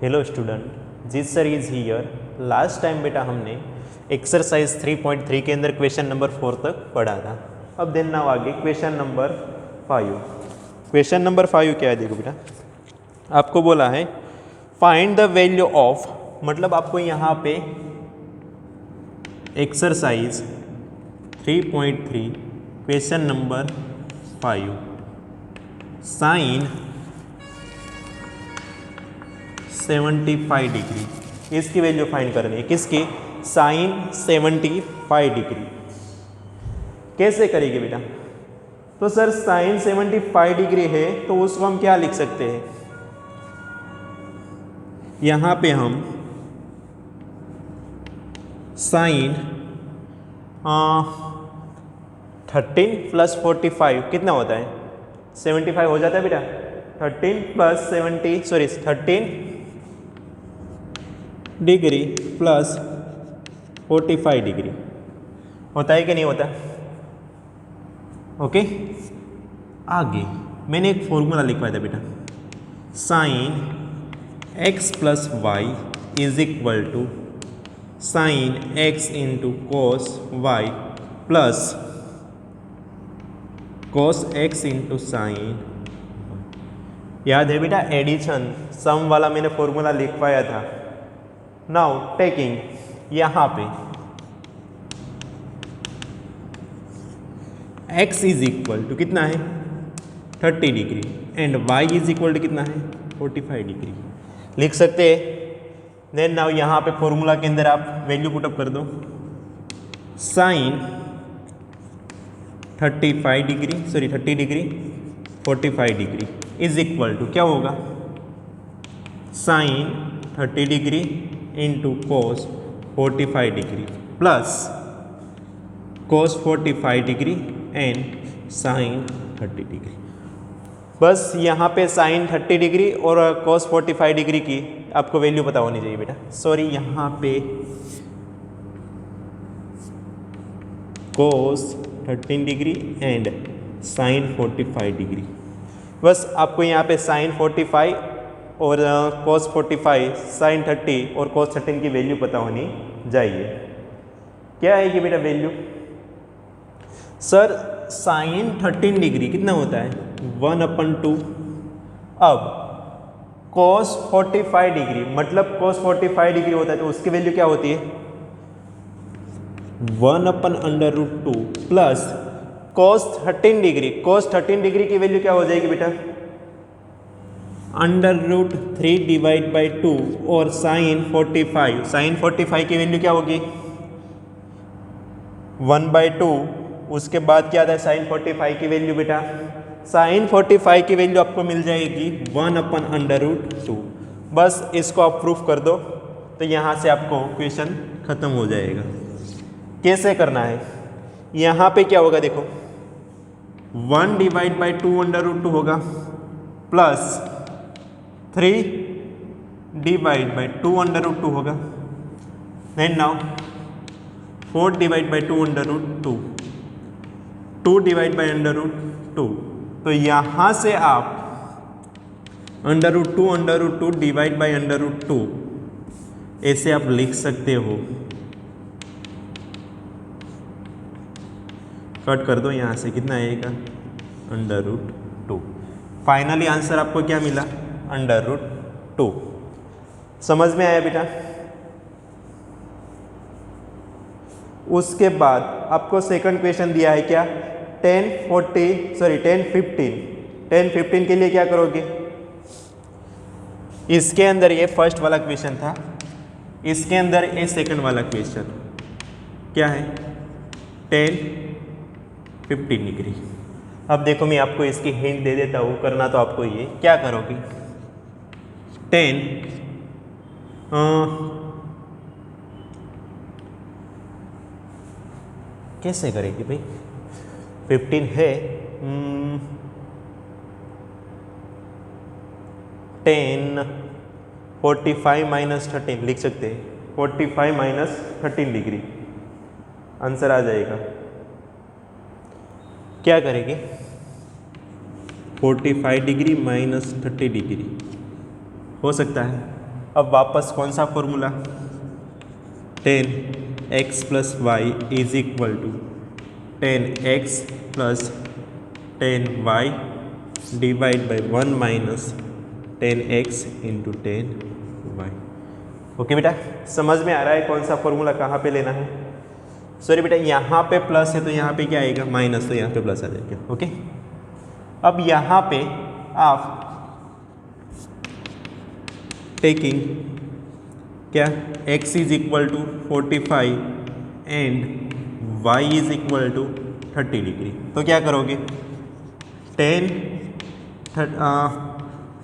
Hello student, जिस sir is here. Last time बेटा हमने एक्सरसाइज 3.3 के अंदर क्वेश्चन नंबर 4 तक पढ़ा था। अब देन नाउ आगे क्वेश्चन नंबर 5। क्वेश्चन नंबर 5 क्या है? देखो बेटा, आपको बोला है फाइंड द वैल्यू ऑफ, मतलब आपको यहाँ पे exercise 3.3 question number 5 sine 75 degree, इसकी वैल्यू फाइंड करनी है। किसकी? Sine 75 degree. कैसे करेंगे बेटा? तो सर साइन 75 डिग्री है तो उसको हम क्या लिख सकते हैं? यहाँ पे हम साइन 13 + 45 कितना होता है? 75 हो जाता है बेटा। 13 डिग्री प्लस 45 डिग्री होता है कि नहीं होता? ओके, आगे मैंने एक फॉर्मूला लिखवाया था बेटा, sine x + y = sine x × cos y plus cos x × sine. याद है बेटा, एडिशन सम वाला मैंने फॉर्मूला लिखवाया था। नाउ टेकिंग यहाँ पे x = कितना है? 30 डिग्री एंड y = कितना है? 45 डिग्री लिख सकते हैं। देन नाउ यहाँ पे फॉर्मूला के अंदर आप वैल्यू पुटअप कर दो। साइन 30 डिग्री 45 डिग्री = क्या होगा? Sine 30 degree × cos 45 degree plus cos 45 degree and sine 30 degree. बस यहाँ पे साइन 30 डिग्री और cos 45 डिग्री की आपको वैल्यू पता होनी चाहिए बेटा। सॉरी, यहाँ पे cos 13 degree and sine 45 degree. बस आपको यहाँ पे साइन 45 और cos 45, साइन 30 और cos 13 की वैल्यू पता होनी चाहिए। क्या है कि बेटा वैल्यू? सर साइन 13 डिग्री कितना होता है? 1/2। अब cos 45 डिग्री मतलब cos 45 डिग्री होता है तो उसकी वैल्यू क्या होती है? 1/√2 plus cos 13 degree. cos 13 degree की वैल्यू क्या हो जाएगी बेटा? √3/2 और साइन 45 की वैल्यू क्या होगी? 1/2। उसके बाद क्या आता है साइन 45 की वैल्यू बेटा? साइन 45 की वैल्यू आपको मिल जाएगी 1/√2। बस इसको आप प्रूफ कर दो तो यहाँ से आपको क्वेश्चन खत्म हो जाएगा। कैसे करना है? यहाँ पे क्या होगा देखो, 1/2√2 होगा प्लस 3/2√2 होगा। Then now 4/2√2, 2/2। तो यहाँ से आप √2/2 ऐसे आप लिख सकते हो। कट कर दो यहाँ से, कितना आएगा? √2। फाइनली आंसर आपको क्या मिला? √2। समझ में आया बेटा? उसके बाद आपको सेकंड क्वेश्चन दिया है क्या? 10-15 के लिए क्या करोगे? इसके अंदर ये फर्स्ट वाला क्वेश्चन था, इसके अंदर ये सेकंड वाला क्वेश्चन क्या है? 10-15 डिग्री। अब देखो मैं आपको इसकी हिंट दे देता हूँ, करना तो आपको ये क्या करोगे? 10 कैसे करेगी भाई? 15 है, 10 45 - 13 लिख सकते हैं। 45 - 13 डिग्री आंसर आ जाएगा। क्या करेंगे? 45 डिग्री - 30 डिग्री हो सकता है। अब वापस कौन सा formula, 10x plus y is equal to 10x plus 10y divide by 1 minus 10x into 10y। Okay बेटा, समझ में आ रहा है कौन सा फॉर्मूला कहाँ पे लेना है। सॉरी बेटा, यहाँ पे प्लस है तो यहाँ पे क्या आएगा, माइनस, तो यहाँ पे प्लस आ जाएगा। ओके, अब यहाँ पे आप टेकिंग क्या, x is equal to 45 and y is equal to 30 degree, तो क्या करोगे,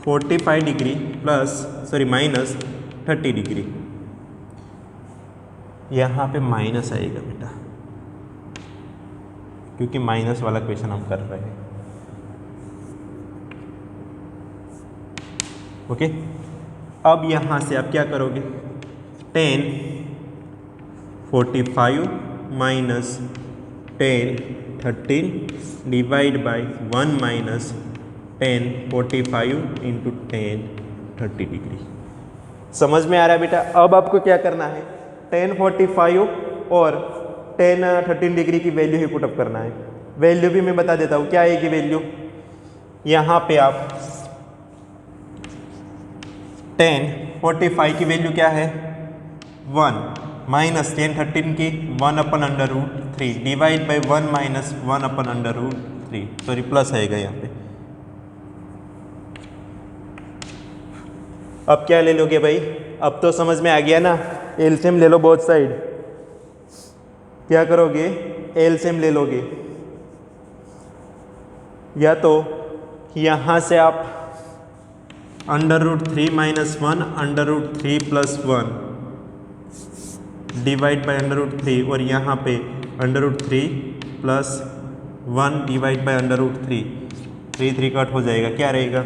45 डिग्री माइनस 30 डिग्री, यहाँ पे माइनस आएगा बेटा, क्योंकि माइनस वाला क्वेश्चन हम कर रहे हैं। ओके, अब यहाँ से आप क्या करोगे, 10 45 minus 10 13 divide by 1 minus 10 45 into 10 30 degree. समझ में आ रहा है बेटा। अब आपको क्या करना है, 10 45 और 10 13 डिग्री की वैल्यू ही पुटअप करना है। वैल्यू भी मैं बता देता हूँ क्या आएगी वैल्यू। यहाँ पे आप 10 45 की वैल्यू क्या है 1 माइनस 10 13 की 1/√3 divide by 1 minus 1/√3, sorry plus आएगा यहाँ पे। अब क्या ले लोगे भाई, अब तो समझ में आ गया ना, एलसीएम ले लो बोथ साइड। क्या करोगे, एलसीएम ले लोगे, या तो यहाँ से आप √3 माइनस 1 √3 प्लस 1 डिवाइड बाई √3 और यहाँ पे √3 प्लस 1 डिवाइड बाई √3, 3 कट हो जाएगा, क्या रहेगा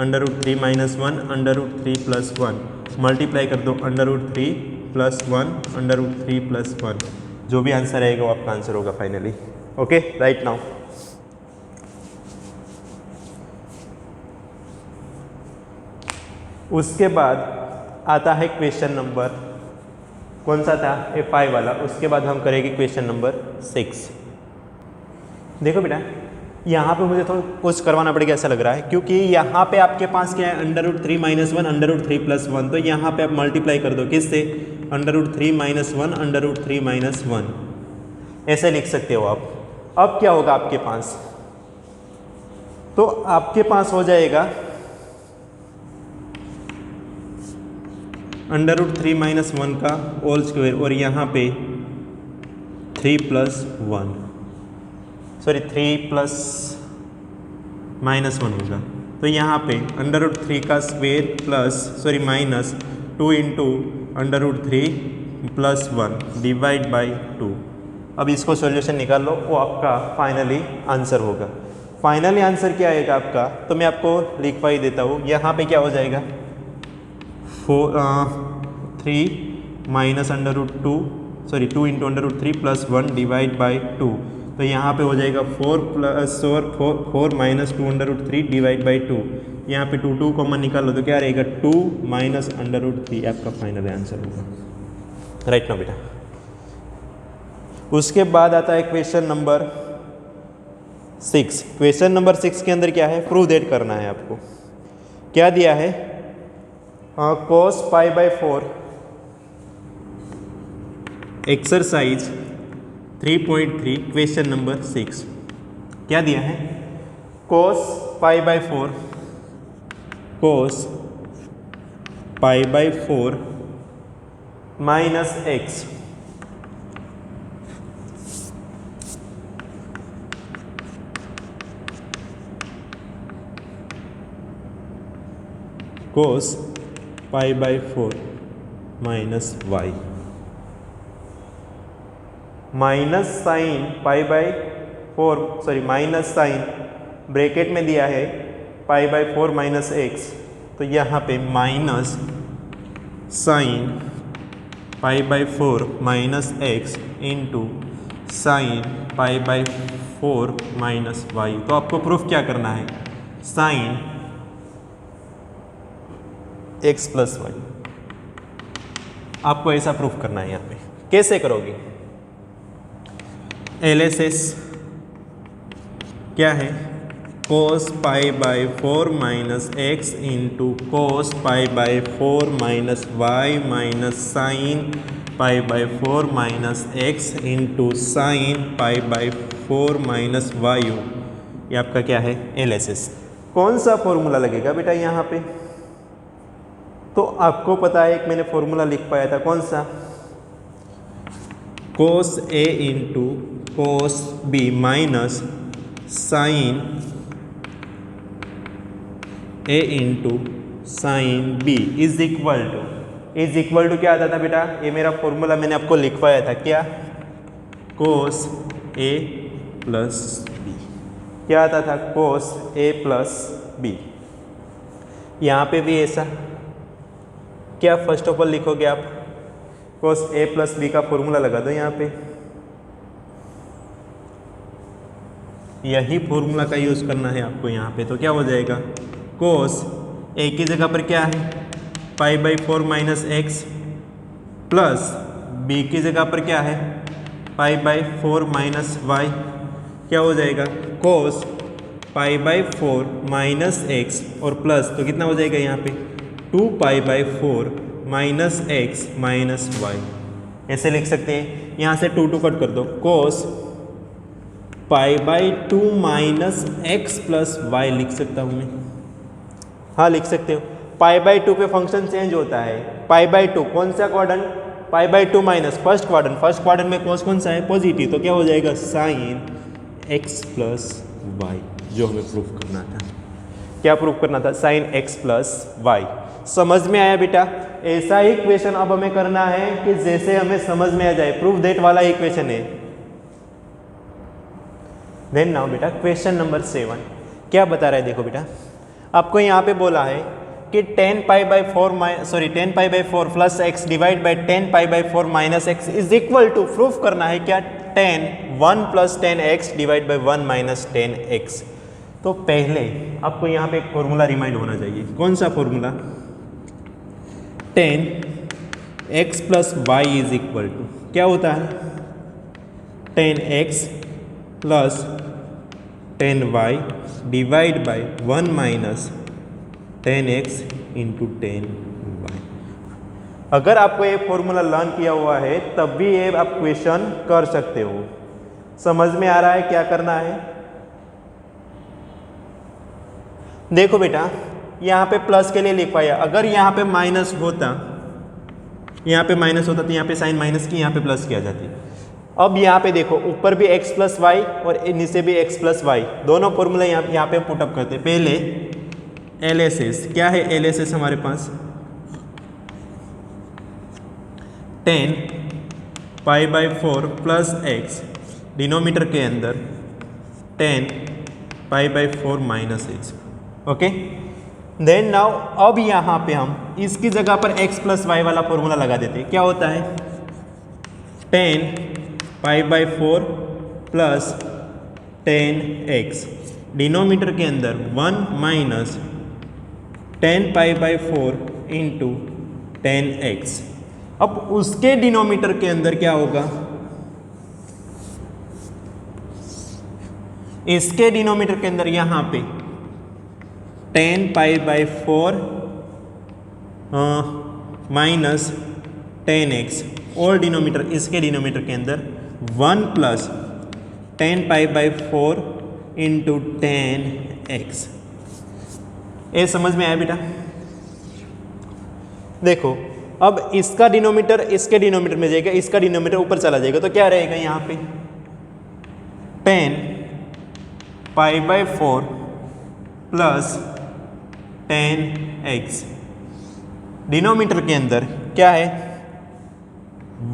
√3 माइनस 1 √3 प्लस 1, मल्टीप्लाई कर दो √3 प्लस 1 √3 प्लस 1, जो भी आंसर आएगा वो आपका आंसर होगा फाइनली। ओके, राइट नाउ उसके बाद आता है क्वेश्चन नंबर, कौन सा था, FI वाला। उसके बाद हम करेंगे क्वेश्चन नंबर 6। देखो बेटा, यहाँ पे मुझे थोड़ा कुछ करवाना पड़ेगा ऐसा लग रहा है, क्योंकि यहाँ पे आपके पास क्या है √3 माइनस 1 √3 प्लस 1, तो यहाँ पे आप मल्टीप्लाई कर दो किससे, √3 माइनस 1 √3 माइनस 1, ऐसे लिख सकते हो आप। अब क्या होगा आपके पास, तो आपके पास हो जाएगा √3 माइनस 1 का होल स्क्वायर और यहाँ पे 3 प्लस 1, सॉरी 3 प्लस माइनस 1 होगा, तो यहाँ पे √3 का square plus sorry minus 2 into √3 plus 1 divide by 2। अब इसको सॉल्यूशन निकाल लो, वो आपका फाइनली आंसर होगा। फाइनली आंसर क्या आएगा आपका, तो मैं आपको लिखवा ही देता हूँ। यहाँ पे क्या हो जाएगा 3 minus √2 sorry 2 into √3 plus 1 divide by 2, तो यहाँ पे हो जाएगा 4 माइनस 2 √3 डिवाइड बाई 2, यहाँ पे 2 कॉमन निकाल लो तो क्या रहेगा 2 माइनस √3, आपका फाइनल आंसर होगा। राइट ना बेटा। उसके बाद आता है क्वेश्चन नंबर 6। क्वेश्चन नंबर 6 के अंदर क्या है, प्रूव दैट करना है आपको। क्या दिया है, cos π/4 एक्सरसाइज 3.3 क्वेश्चन नंबर 6। क्या दिया है, cos π/4 minus x cos π/4 minus y minus sine π/4 sorry minus sine bracket में दिया है π/4 माइनस x, तो यहाँ पे minus sine π/4 minus x into sine π/4 minus y। तो आपको प्रूफ क्या करना है, साइन x प्लस वाई। आपको ऐसा प्रूफ करना है। यहाँ पे कैसे करोगे? LHS क्या है? cos pi by 4 minus x into cos pi by 4 minus y minus sine pi by 4 minus x into sine pi by 4 minus y. ये आपका क्या है? LHS। कौन सा फॉर्मूला लगेगा बेटा यहाँ पे? तो आपको पता है, एक मैंने फॉर्मूला लिख पाया था, कौन सा? Cos A into cos B minus sine A into sine B is equal to क्या आता था बेटा? ये मेरा फॉर्मूला मैंने आपको लिखवाया था, क्या? कोस A प्लस B। क्या आता था? कोस A प्लस B। यहाँ पे भी ऐसा क्या? फर्स्ट ऑफ ऑल लिखोगे आप कोस A प्लस B का फॉर्मूला लगा दो यहाँ पे। यही फॉर्मूला का यूज़ करना है आपको यहाँ पे। तो क्या हो जाएगा? कोस A की जगह पर क्या है? Pi by 4 minus x plus B की जगह पर क्या है? Pi by 4 minus y. क्या हो जाएगा? Cos pi by 4 minus x और प्लस, तो कितना हो जाएगा यहाँ पे? 2 pi by 4 minus x minus y. ऐसे लिख सकते हैं। यहाँ से 2 कट कर दो। Cos pi by 2 minus x plus y लिख सकता हूँ मैं। हाँ लिख सकते हो। पाई बाई 2 पे फंक्शन चेंज होता है। पाई बाई 2 कौन सा quadrant? Pi by 2 minus first quadrant में कॉस कौन सा है? पॉजिटिव। तो क्या हो जाएगा? साइन एक्स प्लस वाई, जो हमें प्रूफ करना था। क्या प्रूफ करना था? Sine x plus y. समझ में आया बेटा? ऐसा ही इक्वेशन अब हमें करना है कि जैसे हमें समझ में आ जाए। प्रूफ दैट वाला इक्वेशन है। देन नाउ बेटा क्वेश्चन नंबर 7 क्या बता रहा है? देखो बेटा, आपको यहाँ पे बोला है कि 10 pi by 4 plus x divide by 10 pi by 4 minus x is equal to, proof करना है क्या? 1 plus 10 x divide by 1 minus 10 x. तो पहले आपको यहाँ पे एक फॉर्मूला रिमाइंड होना चाहिए। कौन सा formula? 10 x plus y is equal to क्या होता है? 10 x plus 10 y divide by 1 minus 10 x into 10 y. अगर आपको ये फॉर्मूला लर्न किया हुआ है तब भी ये आप क्वेश्चन कर सकते हो। समझ में आ रहा है क्या करना है? देखो बेटा, यहाँ पे प्लस के लिए लिखवाया। अगर यहाँ पे माइनस होता तो यहाँ पे साइन माइनस की, यहाँ पे प्लस की आ जाती। अब यहाँ पे देखो, ऊपर भी x प्लस वाई और नीचे भी x प्लस वाई, दोनों फॉर्मूला यहाँ पे पुटअप करते हैं। पहले LHS क्या है? LHS हमारे पास 10 pi by 4 plus x, denominator के अंदर 10 pi by 4 minus x. Okay, then now अब यहाँ पे हम इसकी जगह पर x प्लस वाई वाला फॉर्मूला लगा देते हैं। क्या होता है? 10 pi by 4 plus 10x, denominator के अंदर 1 minus 10 pi by 4 into 10x। अब उसके डिनोमीटर के अंदर क्या होगा? इसके डिनोमीटर के अंदर यहाँ पे 10 पाई बाई 4 माइनस 10x, और डिनोमीटर इसके डिनोमीटर के अंदर 1 plus 10 pi by 4 into 10x। ये समझ में आया बेटा? देखो, अब इसका डिनोमीटर इसके डिनोमीटर में जाएगा, इसका डिनोमीटर ऊपर चला जाएगा, तो क्या रहेगा यहाँ पे? 10 pi by 4 plus 10x, denominator के अंदर क्या है?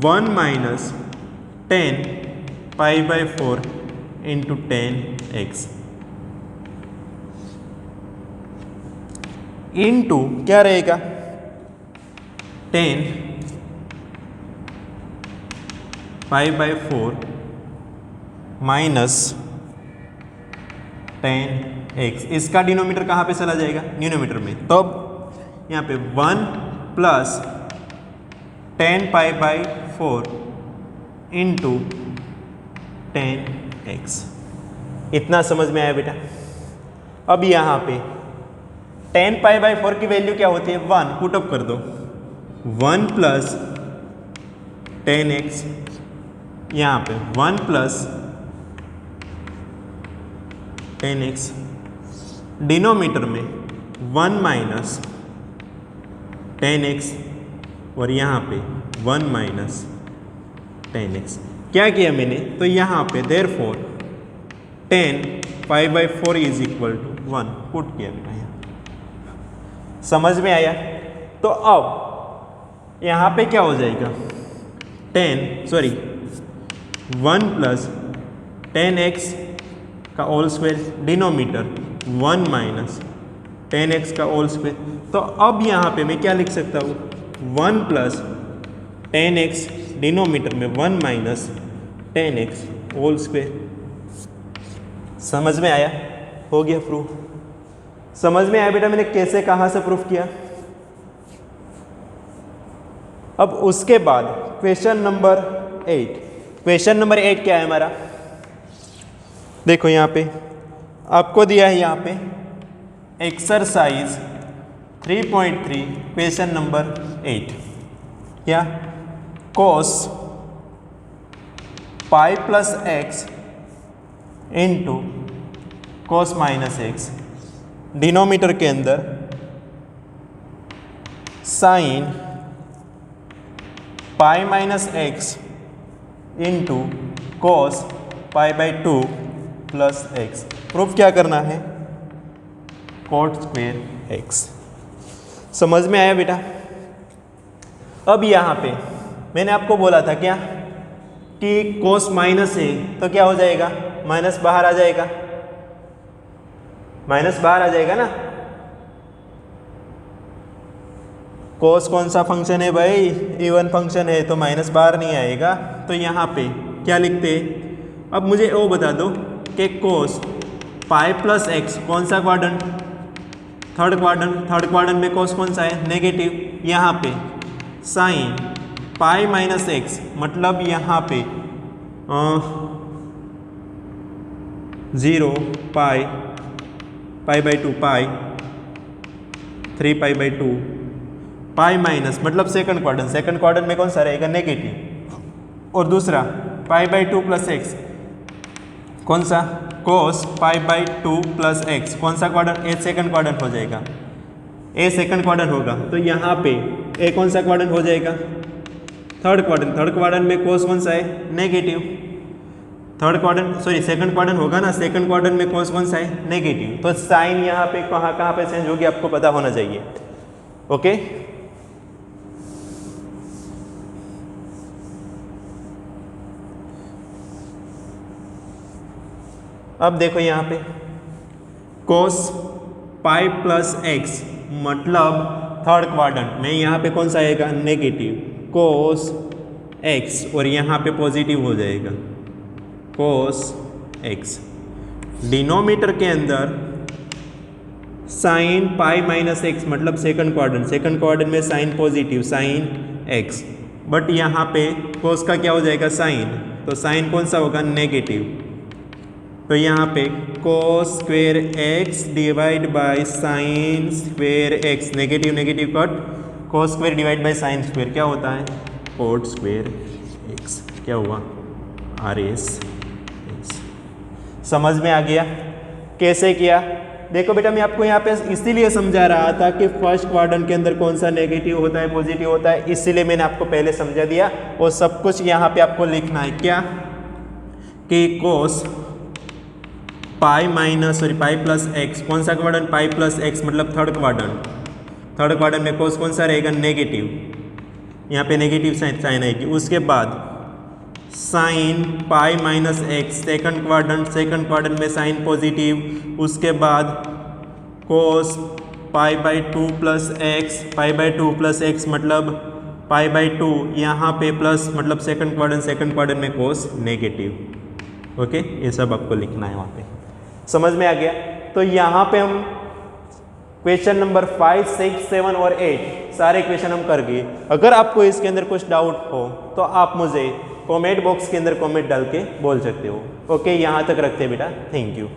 1 minus 10 pi by 4 into 10x into क्या रहेगा? 10 पाई बाई 4 माइनस 10x। इसका डिनोमीटर कहाँ पे चला जाएगा? न्यूनोमीटर में। तो अब यहाँ पे 1 प्लस 10π/4 इंटू 10x। इतना समझ में आया बेटा। अब यहाँ पे 10π/4 की वैल्यू क्या होती है 1, पुटअप कर दो 1 प्लस 10x, यहाँ पे 1 प्लस 10x, डिनोमीटर में 1 माइनस 10x और यहाँ पे 1 माइनस 10x। क्या किया मैंने, तो यहाँ पे therefore 10π/4 is equal to 1 put किया बेटा यहाँ। समझ में आया। तो अब यहाँ पे क्या हो जाएगा 1 प्लस 10x का whole square, denominator 1 minus 10x का होल स्क्वायर। तो अब यहाँ पे मैं क्या लिख सकता हूँ 1 प्लस 10x, डिनोमीटर में 1 माइनस 10x होल स्क्वायर। समझ में आया, हो गया प्रूफ। समझ में आया बेटा मैंने कैसे कहाँ से प्रूफ किया। अब उसके बाद क्वेश्चन नंबर 8। क्वेश्चन नंबर 8 क्या है हमारा, देखो यहाँ पे आपको दिया है यहाँ पे एक्सरसाइज 3.3 क्वेश्चन नंबर 8। क्या, cos pi plus x into cos minus x, denominator के अंदर sine pi minus x into cos π/2 plus x. Proof क्या करना है cot स्क्वेयर एक्स। समझ में आया बेटा। अब यहाँ पे मैंने आपको बोला था क्या कि cos माइनस है तो क्या हो जाएगा, माइनस बाहर आ जाएगा, माइनस बाहर आ जाएगा ना। cos कौन सा फंक्शन है भाई, इवन फंक्शन है तो माइनस बाहर नहीं आएगा। तो यहाँ पे क्या लिखते हैं, अब मुझे वो बता दो कि cos पाई प्लस एक्स कौन सा क्वाड्रेंट, थर्ड क्वाड्रेंट में cos कौन सा है, नेगेटिव। यहाँ पे साइन पाई माइनस एक्स मतलब यहाँ पे 0 π/2 पाई 3π/2 पाई माइनस मतलब सेकंड क्वाड्रेंट में कौन सा रहेगा, नेगेटिव। और दूसरा π/2 प्लस एक्स कौन सा, cos π/2 प्लस एक्स कौन सा क्वाड्रेंट, ए सेकंड क्वाड्रेंट हो जाएगा, ए सेकंड क्वाड्रेंट होगा। तो यहाँ पे ए कौन सा क्वाड्रेंट हो जाएगा, थर्ड क्वाड्रेंट में cos कौन सा है, नेगेटिव। सेकंड क्वाड्रेंट होगा ना, सेकंड क्वाड्रेंट में cos कौन सा है, नेगेटिव। तो साइन यहाँ पे कहाँ पे चेंज होगी आपको पता होना चाहिए। ओके, अब देखो यहाँ पे cos पाई प्लस एक्स मतलब थर्ड क्वाड्रेंट में यहाँ पे कौन सा आएगा, नेगेटिव cos एक्स, और यहाँ पे पॉजिटिव हो जाएगा cos एक्स। डिनोमीटर के अंदर साइन पाई माइनस एक्स मतलब सेकंड क्वाड्रेंट में sine positive sine x, but यहाँ पे cos का क्या हो जाएगा, साइन। तो साइन कौन सा होगा, नेगेटिव। तो यहाँ पे cos square x divide by sine square x, negative cut, cos square divide by sine square क्या होता है, cot स्क्वेयर एक्स। क्या हुआ, RS। समझ में आ गया कैसे किया। देखो बेटा मैं आपको यहाँ पे इसीलिए समझा रहा था कि फर्स्ट क्वाड्रेंट के अंदर कौन सा नेगेटिव होता है, पॉजिटिव होता है, इसीलिए मैंने आपको पहले समझा दिया। और सब कुछ यहाँ पे आपको लिखना है क्या कि cos पाई प्लस एक्स कौन सा क्वाड्रेंट, पाई प्लस एक्स मतलब थर्ड क्वाड्रेंट में cos कौन सा रहेगा, नेगेटिव। यहाँ पे नेगेटिव साइन आएगी। उसके बाद sign pi minus x second quadrant में साइन पॉजिटिव। उसके बाद cos π/2 प्लस एक्स मतलब π/2, यहाँ पे प्लस मतलब सेकंड क्वाड्रेंट में cos नेगेटिव। ओके, ये सब आपको लिखना है वहाँ पे। समझ में आ गया। तो यहाँ पे हम क्वेश्चन नंबर 5, 6, 7 और 8 सारे क्वेश्चन हम कर गए। अगर आपको इसके अंदर कुछ डाउट हो तो आप मुझे कमेंट बॉक्स के अंदर कमेंट डाल के बोल सकते हो। ओके, यहाँ तक रखते हैं बेटा, थैंक यू।